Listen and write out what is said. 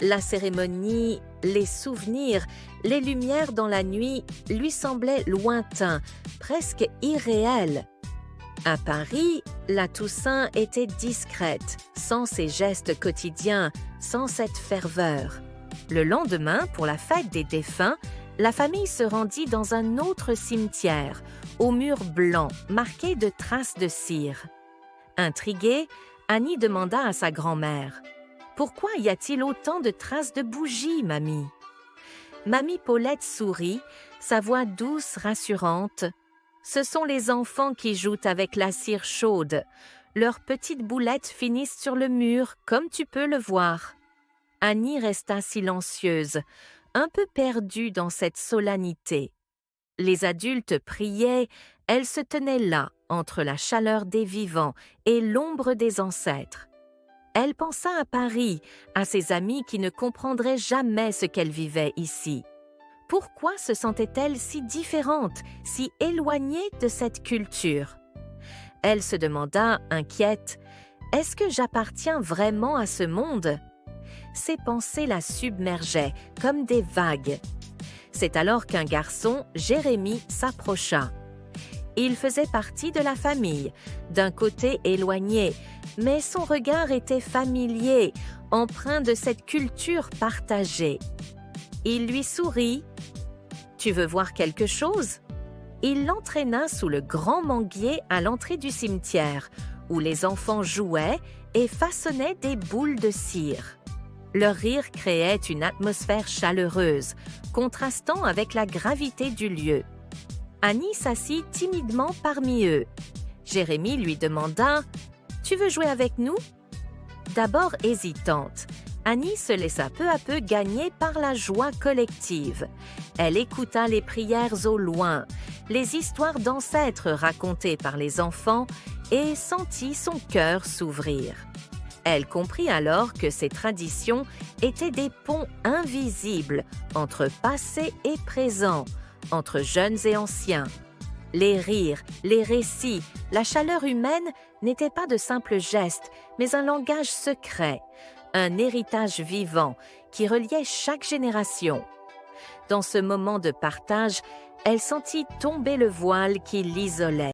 La cérémonie, les souvenirs, les lumières dans la nuit lui semblaient lointains, presque irréels. À Paris, la Toussaint était discrète, sans ses gestes quotidiens, sans cette ferveur. Le lendemain, pour la fête des défunts, la famille se rendit dans un autre cimetière, aux murs blancs, marqués de traces de cire. Intriguée, Annie demanda à sa grand-mère: « Pourquoi y a-t-il autant de traces de bougies, mamie ?» Mamie Paulette sourit, sa voix douce, rassurante. « Ce sont les enfants qui jouent avec la cire chaude. Leurs petites boulettes finissent sur le mur, comme tu peux le voir. » Annie resta silencieuse, un peu perdue dans cette solennité. Les adultes priaient, elle se tenait là, entre la chaleur des vivants et l'ombre des ancêtres. Elle pensa à Paris, à ses amis qui ne comprendraient jamais ce qu'elle vivait ici. Pourquoi se sentait-elle si différente, si éloignée de cette culture? Elle se demanda, inquiète, « Est-ce que j'appartiens vraiment à ce monde ?» Ses pensées la submergeaient, comme des vagues. C'est alors qu'un garçon, Jérémie, s'approcha. Il faisait partie de la famille, d'un côté éloigné, mais son regard était familier, empreint de cette culture partagée. Il lui sourit. « Tu veux voir quelque chose ?» Il l'entraîna sous le grand manguier à l'entrée du cimetière, où les enfants jouaient et façonnaient des boules de cire. Leur rire créait une atmosphère chaleureuse, contrastant avec la gravité du lieu. Annie s'assit timidement parmi eux. Jérémie lui demanda « Tu veux jouer avec nous ?» D'abord hésitante, Annie se laissa peu à peu gagner par la joie collective. Elle écouta les prières au loin, les histoires d'ancêtres racontées par les enfants et sentit son cœur s'ouvrir. Elle comprit alors que ces traditions étaient des ponts invisibles entre passé et présent, entre jeunes et anciens. Les rires, les récits, la chaleur humaine n'étaient pas de simples gestes, mais un langage secret, un héritage vivant qui reliait chaque génération. Dans ce moment de partage, elle sentit tomber le voile qui l'isolait.